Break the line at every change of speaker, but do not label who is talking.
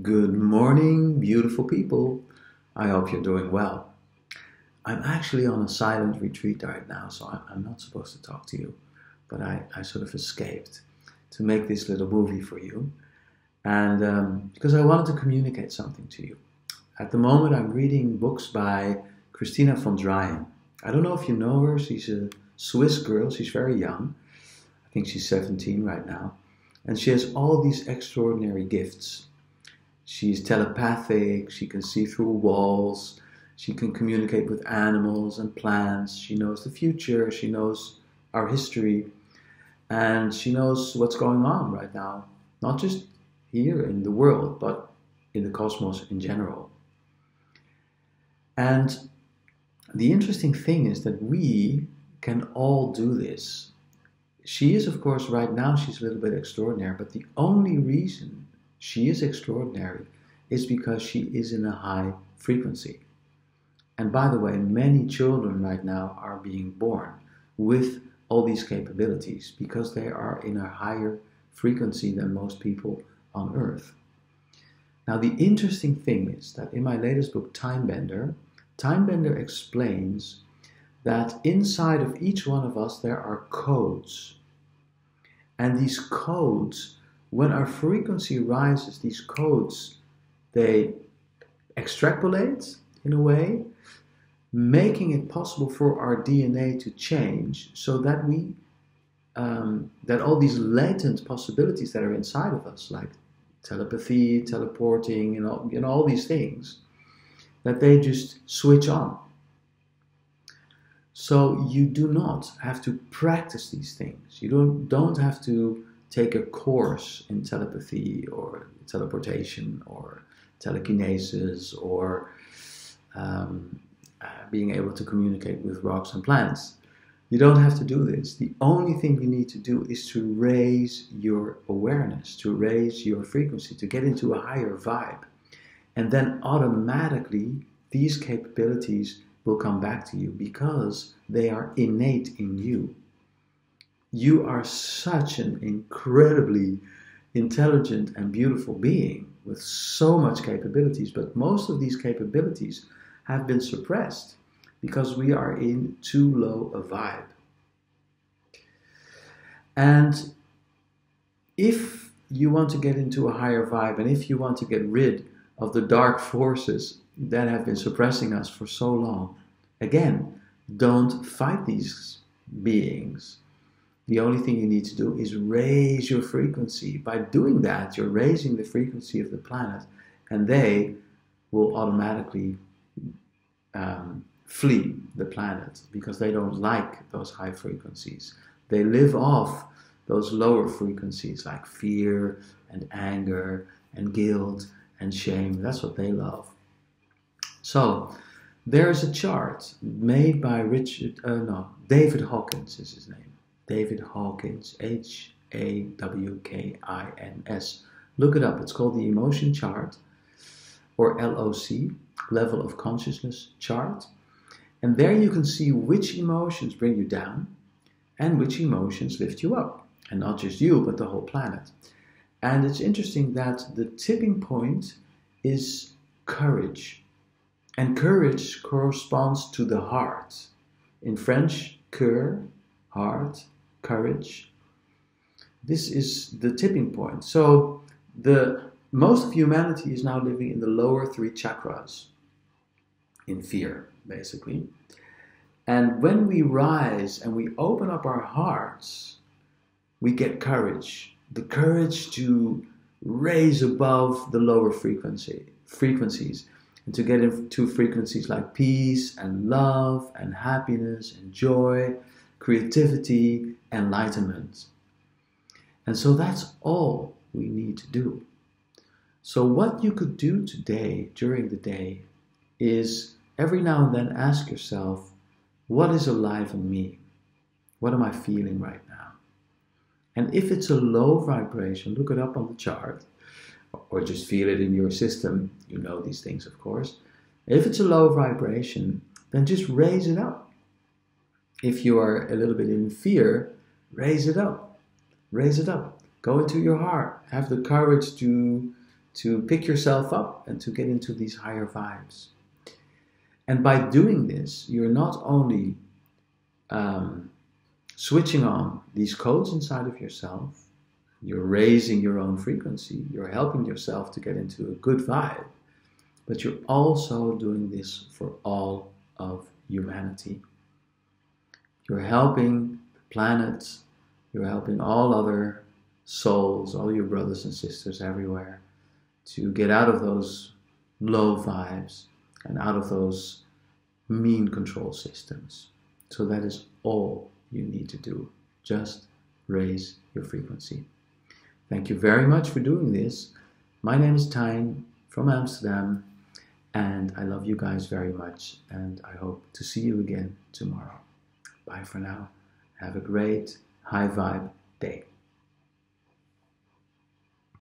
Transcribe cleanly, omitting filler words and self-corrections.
Good morning, beautiful people. I hope you're doing well. I'm actually on a silent retreat right now, so I'm not supposed to talk to you, but I sort of escaped to make this little movie for you, and because I wanted to communicate something to you. At the moment, I'm reading books by Christina von Dreyen. I don't know if you know her. She's a Swiss girl. She's very young. I think she's 17 right now, and she has all these extraordinary gifts. She's telepathic, she can see through walls, she can communicate with animals and plants, she knows the future, she knows our history, and she knows what's going on right now, not just here in the world, but in the cosmos in general. And the interesting thing is that we can all do this. She is, of course, right now, she's a little bit extraordinary, but the only reason she is extraordinary is because she is in a high frequency. And by the way, many children right now are being born with all these capabilities because they are in a higher frequency than most people on Earth. Now, the interesting thing is that in my latest book, Time Bender explains that inside of each one of us there are codes. And these codes, when our frequency rises, these codes, they extrapolate in a way, making it possible for our DNA to change so that that all these latent possibilities that are inside of us, like telepathy, teleporting, all these things, that they just switch on. So you do not have to practice these things. You don't have to take a course in telepathy or teleportation or telekinesis or being able to communicate with rocks and plants. You don't have to do this. The only thing you need to do is to raise your awareness, to raise your frequency, to get into a higher vibe. And then automatically these capabilities will come back to you because they are innate in you. You are such an incredibly intelligent and beautiful being with so much capabilities, but most of these capabilities have been suppressed because we are in too low a vibe. And if you want to get into a higher vibe, and if you want to get rid of the dark forces that have been suppressing us for so long, again, don't fight these beings. The only thing you need to do is raise your frequency. By doing that, you're raising the frequency of the planet, and they will automatically flee the planet because they don't like those high frequencies. They live off those lower frequencies like fear and anger and guilt and shame. That's what they love. So there is a chart made by David Hawkins is his name. David Hawkins, Hawkins. Look it up. It's called the Emotion Chart, or LOC, Level of Consciousness Chart. And there you can see which emotions bring you down and which emotions lift you up. And not just you, but the whole planet. And it's interesting that the tipping point is courage. And courage corresponds to the heart. In French, cœur, heart, courage. This is the tipping point. So most of humanity is now living in the lower three chakras, in fear, basically. And when we rise and we open up our hearts, we get courage. The courage to raise above the lower frequencies, and to get into frequencies like peace and love and happiness and joy, creativity, enlightenment. And so that's all we need to do. So what you could do today, during the day, is every now and then ask yourself, what is alive in me? What am I feeling right now? And if it's a low vibration, look it up on the chart, or just feel it in your system. You know these things, of course. If it's a low vibration, then just raise it up. If you are a little bit in fear, raise it up. Raise it up. Go into your heart. Have the courage to to pick yourself up and to get into these higher vibes. And by doing this, you're not only switching on these codes inside of yourself, you're raising your own frequency, you're helping yourself to get into a good vibe, but you're also doing this for all of humanity. You're helping the planet, you're helping all other souls, all your brothers and sisters everywhere, to get out of those low vibes and out of those mean control systems. So that is all you need to do. Just raise your frequency. Thank you very much for doing this. My name is Tijn from Amsterdam, and I love you guys very much, and I hope to see you again tomorrow. Bye for now. Have a great high vibe day.